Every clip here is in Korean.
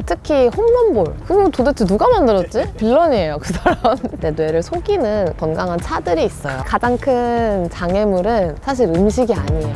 특히 홈런볼. 그거 도대체 누가 만들었지? 빌런이에요, 그 사람. 내 뇌를 속이는 건강한 차들이 있어요. 가장 큰 장애물은 사실 음식이 아니에요.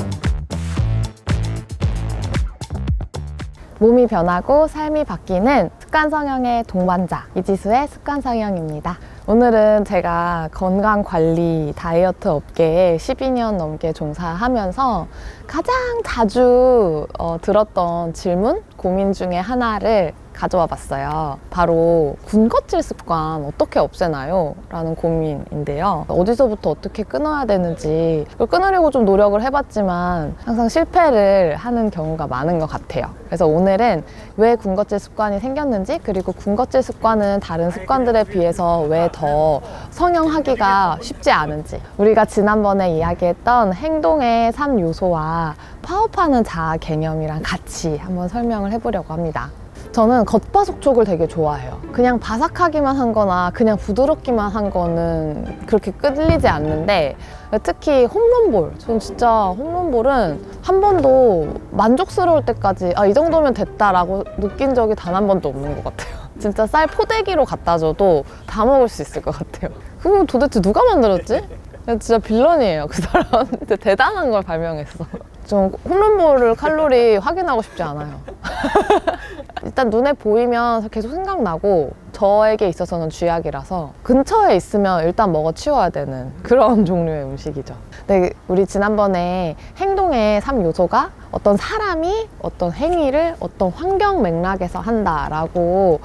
몸이 변하고 삶이 바뀌는 습관 성형의 동반자, 이지수의 습관 성형입니다. 오늘은 제가 건강관리 다이어트 업계에 12년 넘게 종사하면서 가장 자주 들었던 질문, 고민 중에 하나를 가져와 봤어요. 바로 군것질 습관 어떻게 없애나요? 라는 고민인데요. 어디서부터 어떻게 끊어야 되는지, 그걸 끊으려고 좀 노력을 해봤지만 항상 실패를 하는 경우가 많은 것 같아요. 그래서 오늘은 왜 군것질 습관이 생겼는지, 그리고 군것질 습관은 다른 습관들에 비해서 왜 더 성형하기가 쉽지 않은지, 우리가 지난번에 이야기했던 행동의 3요소와 파업하는 자아 개념이랑 같이 한번 설명을 해보려고 합니다. 저는 겉바속촉을 되게 좋아해요. 그냥 바삭하기만 한 거나 그냥 부드럽기만 한 거는 그렇게 끌리지 않는데, 특히 홈런볼, 저는 진짜 홈런볼은 한 번도 만족스러울 때까지 이 정도면 됐다라고 느낀 적이 단 한 번도 없는 것 같아요. 진짜 쌀 포대기로 갖다 줘도 다 먹을 수 있을 것 같아요. 그거 도대체 누가 만들었지? 진짜 빌런이에요, 그 사람. 진짜 대단한 걸 발명했어. 좀 홈런볼을 칼로리 확인하고 싶지 않아요. 일단 눈에 보이면 계속 생각나고, 저에게 있어서는 쥐약이라서 근처에 있으면 일단 먹어 치워야 되는 그런 종류의 음식이죠. 근데 우리 지난번에 행동의 3요소가 어떤 사람이 어떤 행위를 어떤 환경 맥락에서 한다라고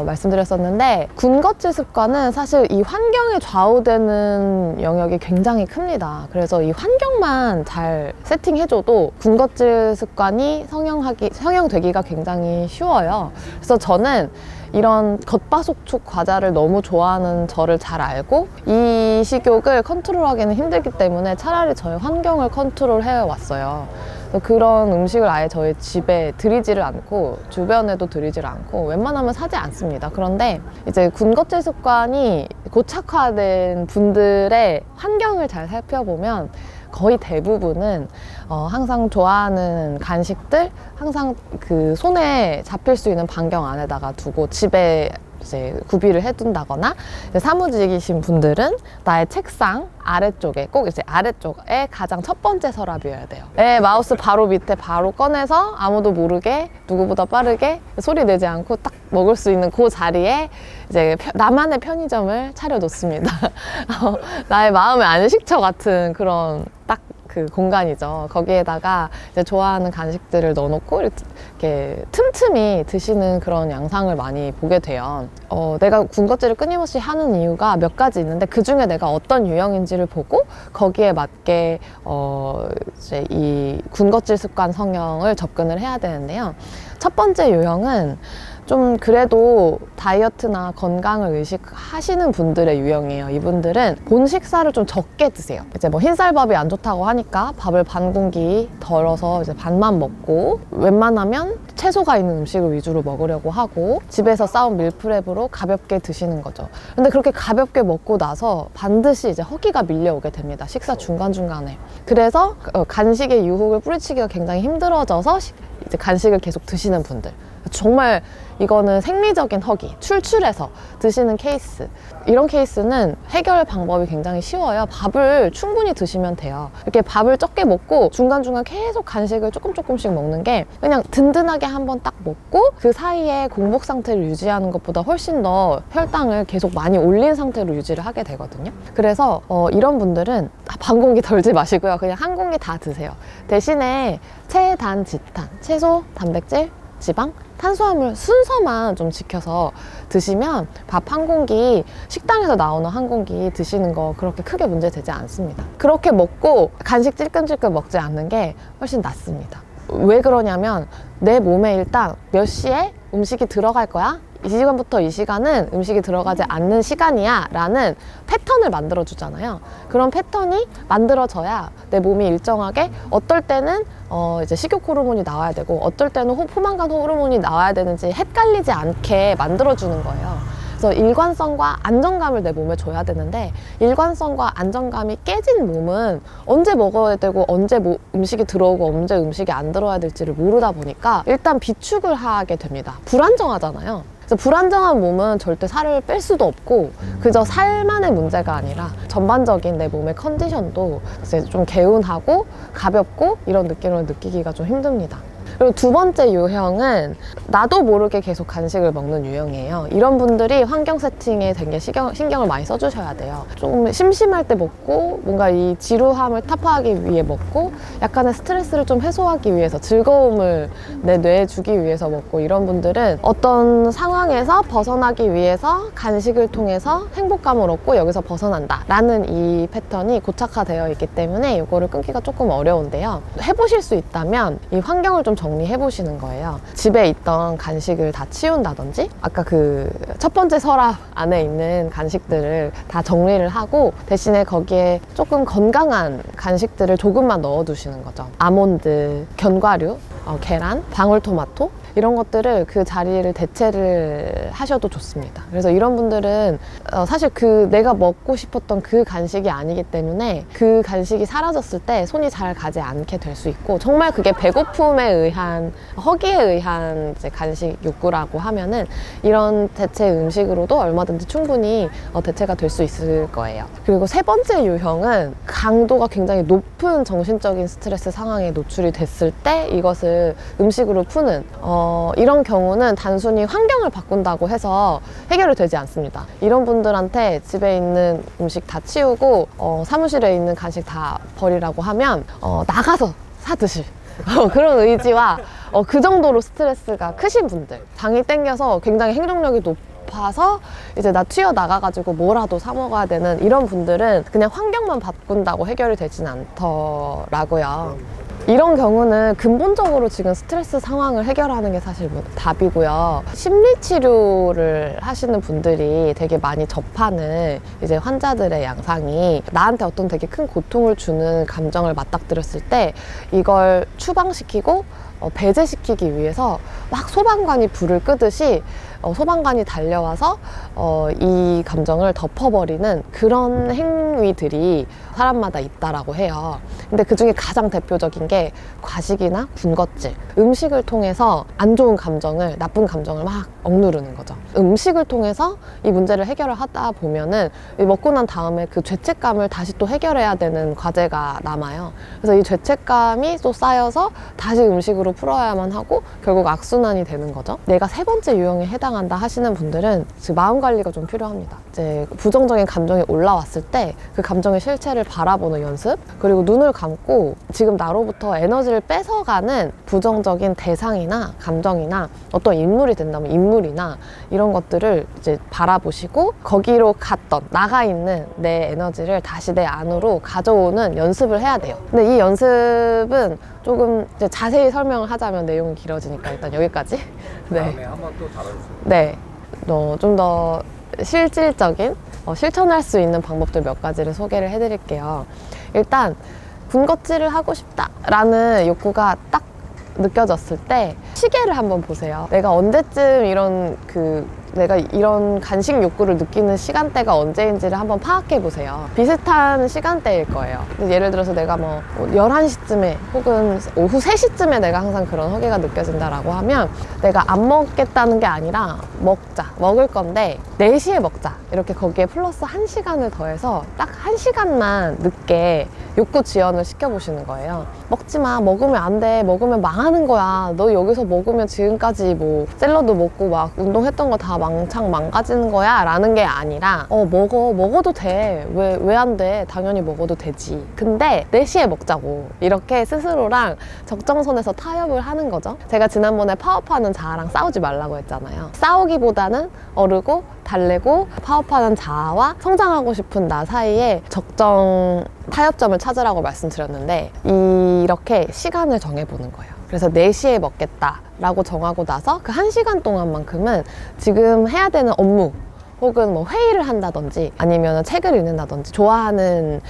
말씀드렸었는데, 군것질 습관은 사실 이 환경에 좌우되는 영역이 굉장히 큽니다. 그래서 이 환경만 잘 세팅해줘도 군것질 습관이 성형되기가 굉장히 쉬워요. 그래서 저는 이런 겉바속촉 과자를 너무 좋아하는 저를 잘 알고, 이 식욕을 컨트롤하기는 힘들기 때문에 차라리 저의 환경을 컨트롤해 왔어요. 그런 음식을 아예 저희 집에 들이지를 않고, 주변에도 들이지를 않고, 웬만하면 사지 않습니다. 그런데 이제 군것질 습관이 고착화된 분들의 환경을 잘 살펴보면 거의 대부분은 항상 좋아하는 간식들, 항상 그 손에 잡힐 수 있는 반경 안에다가 두고 집에 이제 구비를 해둔다거나, 사무직이신 분들은 나의 책상 아래쪽에, 꼭 이제 아래쪽에 가장 첫 번째 서랍이어야 돼요. 마우스 바로 밑에 바로 꺼내서 아무도 모르게 누구보다 빠르게 소리 내지 않고 딱 먹을 수 있는 그 자리에 이제 나만의 편의점을 차려놓습니다. 나의 마음의 안식처 같은 그런 딱 그 공간이죠. 거기에다가 이제 좋아하는 간식들을 넣어놓고 이렇게 틈틈이 드시는 그런 양상을 많이 보게 돼요. 내가 군것질을 끊임없이 하는 이유가 몇 가지 있는데, 그 중에 내가 어떤 유형인지를 보고 거기에 맞게 이제 이 군것질 습관 성형을 접근을 해야 되는데요. 첫 번째 유형은 좀 그래도 다이어트나 건강을 의식하시는 분들의 유형이에요. 이분들은 본 식사를 좀 적게 드세요. 이제 뭐 흰쌀밥이 안 좋다고 하니까 밥을 반 공기 덜어서 이제 반만 먹고, 웬만하면 채소가 있는 음식을 위주로 먹으려고 하고, 집에서 싸운 밀프렙으로 가볍게 드시는 거죠. 근데 그렇게 가볍게 먹고 나서 반드시 이제 허기가 밀려오게 됩니다. 식사 중간중간에. 그래서 간식의 유혹을 뿌리치기가 굉장히 힘들어져서 이제 간식을 계속 드시는 분들, 정말 이거는 생리적인 허기, 출출해서 드시는 케이스, 이런 케이스는 해결 방법이 굉장히 쉬워요. 밥을 충분히 드시면 돼요. 이렇게 밥을 적게 먹고 중간중간 계속 간식을 조금씩 먹는 게, 그냥 든든하게 한번 딱 먹고 그 사이에 공복 상태를 유지하는 것보다 훨씬 더 혈당을 계속 많이 올린 상태로 유지를 하게 되거든요. 그래서 이런 분들은 반 공기 덜지 마시고요, 그냥 한 공기 다 드세요. 대신에 체단, 지탄, 채소, 단백질, 지방, 탄수화물 순서만 좀 지켜서 드시면 밥 한 공기, 식당에서 나오는 한 공기 드시는 거 그렇게 크게 문제 되지 않습니다. 그렇게 먹고 간식 찔끔찔끔 먹지 않는 게 훨씬 낫습니다. 왜 그러냐면, 내 몸에 일단 몇 시에 음식이 들어갈 거야, 이 시간부터 이 시간은 음식이 들어가지 않는 시간이야 라는 패턴을 만들어 주잖아요. 그런 패턴이 만들어져야 내 몸이 일정하게 어떨 때는 이제 식욕 호르몬이 나와야 되고, 어떨 때는 포만감 호르몬이 나와야 되는지 헷갈리지 않게 만들어 주는 거예요. 그래서 그래서 일관성과 안정감을 내 몸에 줘야 되는데 일관성과 안정감이 깨진 몸은 언제 먹어야 되고 언제 음식이 들어오고 언제 음식이 안 들어야 될지를 모르다 보니까 일단 비축을 하게 됩니다. 불안정하잖아요. 그래서 불안정한 몸은 절대 살을 뺄 수도 없고 그저 살만의 문제가 아니라 전반적인 내 몸의 컨디션도 이제 좀 개운하고 가볍고 이런 느낌을 느끼기가 좀 힘듭니다. 그리고 두 번째 유형은 나도 모르게 계속 간식을 먹는 유형이에요. 이런 분들이 환경 세팅에 되게 신경을 많이 써주셔야 돼요. 좀 심심할 때 먹고 뭔가 이 지루함을 타파하기 위해 먹고 약간의 스트레스를 좀 해소하기 위해서 즐거움을 내 뇌에 주기 위해서 먹고 이런 분들은 어떤 상황에서 벗어나기 위해서 간식을 통해서 행복감을 얻고 여기서 벗어난다 라는 이 패턴이 고착화되어 있기 때문에 이거를 끊기가 조금 어려운데요. 해보실 수 있다면 이 환경을 좀 정리해 보시는 거예요. 집에 있던 간식을 다 치운다든지 아까 그 첫 번째 서랍 안에 있는 간식들을 다 정리를 하고 대신에 거기에 조금 건강한 간식들을 조금만 넣어 두시는 거죠. 아몬드, 견과류, 계란, 방울토마토 이런 것들을 그 자리를 대체를 하셔도 좋습니다. 그래서 이런 분들은 사실 그 내가 먹고 싶었던 그 간식이 아니기 때문에 그 간식이 사라졌을 때 손이 잘 가지 않게 될 수 있고 정말 그게 배고픔에 의한 허기에 의한 이제 간식 욕구라고 하면은 이런 대체 음식으로도 얼마든지 충분히 대체가 될 수 있을 거예요. 그리고 세 번째 유형은 강도가 굉장히 높은 정신적인 스트레스 상황에 노출이 됐을 때 이것을 음식으로 푸는 이런 경우는 단순히 환경을 바꾼다고 해서 해결이 되지 않습니다. 이런 분들한테 집에 있는 음식 다 치우고 사무실에 있는 간식 다 버리라고 하면 나가서 사 드실 그런 의지와 그 정도로 스트레스가 크신 분들, 당이 땡겨서 굉장히 행동력이 높아서 이제 나 튀어나가가지고 뭐라도 사 먹어야 되는 이런 분들은 그냥 환경만 바꾼다고 해결이 되진 않더라고요. 이런 경우는 근본적으로 지금 스트레스 상황을 해결하는 게 사실 답이고요. 심리치료를 하시는 분들이 되게 많이 접하는 이제 환자들의 양상이 나한테 어떤 되게 큰 고통을 주는 감정을 맞닥뜨렸을 때 이걸 추방시키고 배제시키기 위해서 막 소방관이 불을 끄듯이 소방관이 달려와서 이 감정을 덮어버리는 그런 행위들이 사람마다 있다라고 해요. 근데 그 중에 가장 대표적인 게 과식이나 군것질, 음식을 통해서 안 좋은 감정을, 나쁜 감정을 막 억누르는 거죠. 음식을 통해서 이 문제를 해결을 하다 보면은 먹고 난 다음에 그 죄책감을 다시 또 해결해야 되는 과제가 남아요. 그래서 이 죄책감이 또 쌓여서 다시 음식으로 풀어야만 하고 결국 악순환이 되는 거죠. 내가 세 번째 유형에 해당한다 하시는 분들은 즉 마음 관리가 좀 필요합니다. 이제 부정적인 감정이 올라왔을 때 그 감정의 실체를 바라보는 연습, 그리고 눈을 감고 지금 나로부터 에너지를 뺏어가는 부정적인 대상이나 감정이나 어떤 인물이 된다면 인물이나 이런 것들을 이제 바라보시고 거기로 갔던 나가 있는 내 에너지를 다시 내 안으로 가져오는 연습을 해야 돼요. 근데 이 연습은 조금 이제 자세히 설명을 하자면 내용이 길어지니까 일단 여기까지. 네. 다음에 한번 또 다뤄주세요. 네. 좀 더 실질적인 실천할 수 있는 방법들 몇 가지를 소개를 해드릴게요. 일단 군것질을 하고 싶다라는 욕구가 딱 느껴졌을 때 시계를 한번 보세요. 내가 언제쯤 내가 이런 간식 욕구를 느끼는 시간대가 언제인지를 한번 파악해 보세요. 비슷한 시간대일 거예요. 예를 들어서 내가 뭐 11시쯤에 혹은 오후 3시쯤에 내가 항상 그런 허기가 느껴진다라고 하면 내가 안 먹겠다는 게 아니라 먹을 건데 4시에 먹자. 이렇게 거기에 플러스 1시간을 더해서 딱 1시간만 늦게 욕구 지연을 시켜보시는 거예요. 먹지 마. 먹으면 안 돼. 먹으면 망하는 거야. 너 여기서 먹으면 지금까지 뭐 샐러드 먹고 막 운동했던 거 다 망창 망가지는 거야 라는 게 아니라 먹어도 돼. 왜 안 돼? 당연히 먹어도 되지. 근데 4시에 먹자고. 이렇게 스스로랑 적정선에서 타협을 하는 거죠. 제가 지난번에 파업하는 자아랑 싸우지 말라고 했잖아요. 싸우기보다는 어르고 달래고 파업하는 자아와 성장하고 싶은 나 사이에 적정 타협점을 찾으라고 말씀드렸는데 이렇게 시간을 정해보는 거예요. 그래서 4시에 먹겠다라고 정하고 나서 그 1시간 동안만큼은 지금 해야 되는 업무 혹은 뭐 회의를 한다든지 아니면 책을 읽는다든지 좋아하는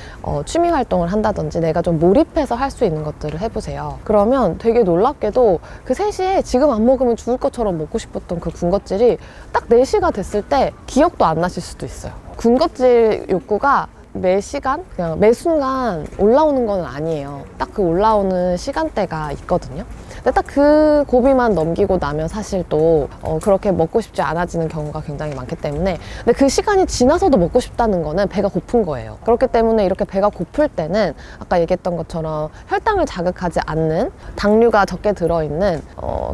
취미 활동을 한다든지 내가 좀 몰입해서 할 수 있는 것들을 해보세요. 그러면 되게 놀랍게도 그 3시에 지금 안 먹으면 죽을 것처럼 먹고 싶었던 그 군것질이 딱 4시가 됐을 때 기억도 안 나실 수도 있어요. 군것질 욕구가 매 시간, 그냥 매 순간 올라오는 건 아니에요. 딱 그 올라오는 시간대가 있거든요. 근데 딱 그 고비만 넘기고 나면 사실 또 그렇게 먹고 싶지 않아지는 경우가 굉장히 많기 때문에, 근데 그 시간이 지나서도 먹고 싶다는 거는 배가 고픈 거예요. 그렇기 때문에 이렇게 배가 고플 때는 아까 얘기했던 것처럼 혈당을 자극하지 않는 당류가 적게 들어있는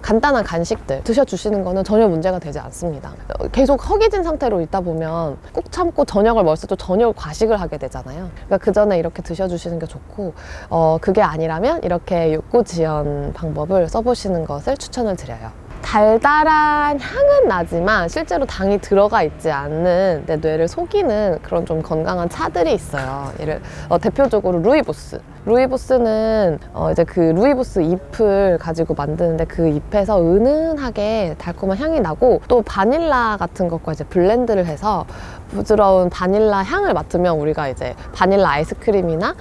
간단한 간식들 드셔주시는 거는 전혀 문제가 되지 않습니다. 계속 허기진 상태로 있다 보면 꾹 참고 저녁을 먹을 때 저녁 과식을 하게 되잖아요. 그러니까 그 전에 이렇게 드셔주시는 게 좋고, 그게 아니라면 이렇게 욕구 지연 방법을 써보시는 것을 추천을 드려요. 달달한 향은 나지만 실제로 당이 들어가 있지 않는 내 뇌를 속이는 그런 좀 건강한 차들이 있어요. 대표적으로 루이보스. 루이보스는 이제 그 루이보스 잎을 가지고 만드는데 그 잎에서 은은하게 달콤한 향이 나고, 또 바닐라 같은 것과 이제 블렌드를 해서 부드러운 바닐라 향을 맡으면 우리가 이제 바닐라 아이스크림이나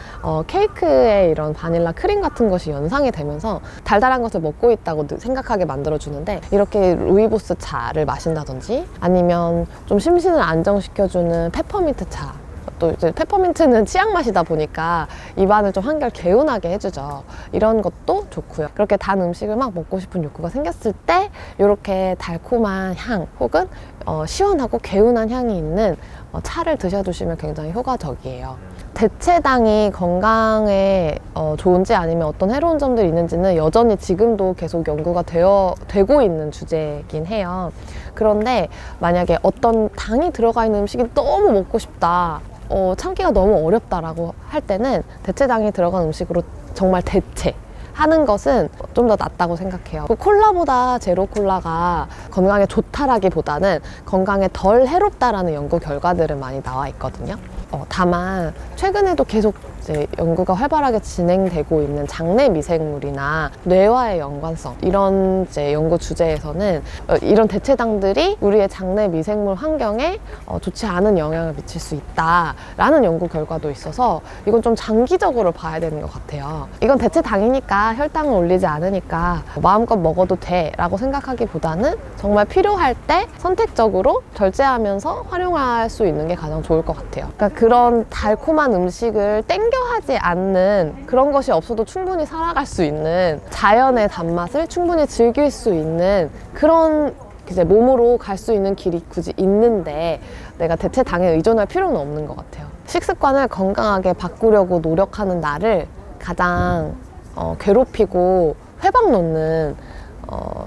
케이크에 이런 바닐라 크림 같은 것이 연상이 되면서 달달한 것을 먹고 있다고 생각하게 만들어주는데, 이렇게 루이보스 차를 마신다든지 아니면 좀 심신을 안정시켜주는 페퍼민트 차, 또 이제 페퍼민트는 치약 맛이다 보니까 입안을 좀 한결 개운하게 해주죠. 이런 것도 좋고요. 그렇게 단 음식을 막 먹고 싶은 욕구가 생겼을 때 이렇게 달콤한 향 혹은 시원하고 개운한 향이 있는 차를 드셔주시면 굉장히 효과적이에요. 대체당이 건강에 좋은지 아니면 어떤 해로운 점들이 있는지는 여전히 지금도 계속 연구가 되고 있는 주제이긴 해요. 그런데 만약에 어떤 당이 들어가 있는 음식이 너무 먹고 싶다, 참기가 너무 어렵다라고 할 때는 대체당이 들어간 음식으로 정말 대체하는 것은 좀 더 낫다고 생각해요. 콜라보다 제로 콜라가 건강에 좋다라기보다는 건강에 덜 해롭다라는 연구 결과들은 많이 나와 있거든요. 다만 최근에도 계속 이제 연구가 활발하게 진행되고 있는 장내 미생물이나 뇌와의 연관성, 이런 이제 연구 주제에서는 이런 대체당들이 우리의 장내 미생물 환경에 좋지 않은 영향을 미칠 수 있다라는 연구 결과도 있어서 이건 좀 장기적으로 봐야 되는 것 같아요. 이건 대체당이니까 혈당을 올리지 않으니까 마음껏 먹어도 돼 라고 생각하기보다는 정말 필요할 때 선택적으로 절제하면서 활용할 수 있는 게 가장 좋을 것 같아요. 그러니까 그런 달콤한 음식을 땡겨 하지 않는, 그런 것이 없어도 충분히 살아갈 수 있는 자연의 단맛을 충분히 즐길 수 있는 그런 이제 몸으로 갈 수 있는 길이 굳이 있는데 내가 대체당에 의존할 필요는 없는 것 같아요. 식습관을 건강하게 바꾸려고 노력하는 나를 가장 괴롭히고 회방 놓는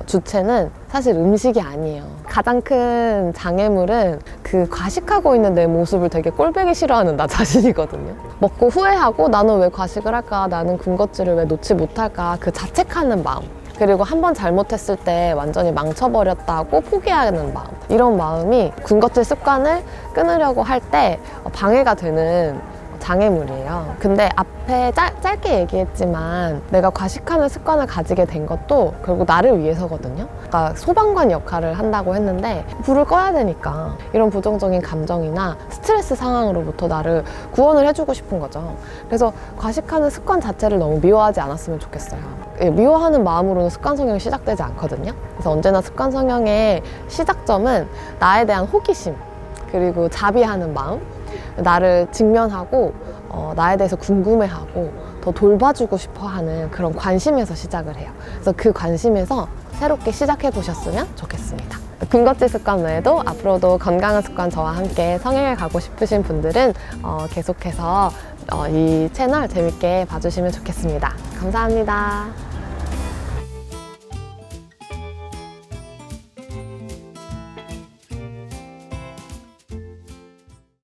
주체는 사실 음식이 아니에요. 가장 큰 장애물은 그 과식하고 있는 내 모습을 되게 꼴보기 싫어하는 나 자신이거든요. 먹고 후회하고 나는 왜 과식을 할까, 나는 군것질을 왜 놓지 못할까, 그 자책하는 마음, 그리고 한번 잘못했을 때 완전히 망쳐버렸다고 포기하는 마음, 이런 마음이 군것질 습관을 끊으려고 할 때 방해가 되는 장애물이에요. 근데 앞에 짧게 얘기했지만 내가 과식하는 습관을 가지게 된 것도 결국 나를 위해서거든요. 그러니까 소방관 역할을 한다고 했는데 불을 꺼야 되니까 이런 부정적인 감정이나 스트레스 상황으로부터 나를 구원을 해주고 싶은 거죠. 그래서 과식하는 습관 자체를 너무 미워하지 않았으면 좋겠어요. 미워하는 마음으로는 습관 성형이 시작되지 않거든요. 그래서 언제나 습관 성형의 시작점은 나에 대한 호기심, 그리고 자비하는 마음, 나를 직면하고 나에 대해서 궁금해하고 더 돌봐주고 싶어하는 그런 관심에서 시작을 해요. 그래서 그 관심에서 새롭게 시작해 보셨으면 좋겠습니다. 군것질 습관 외에도 앞으로도 건강한 습관 저와 함께 성행해 가고 싶으신 분들은 계속해서 이 채널 재밌게 봐주시면 좋겠습니다. 감사합니다.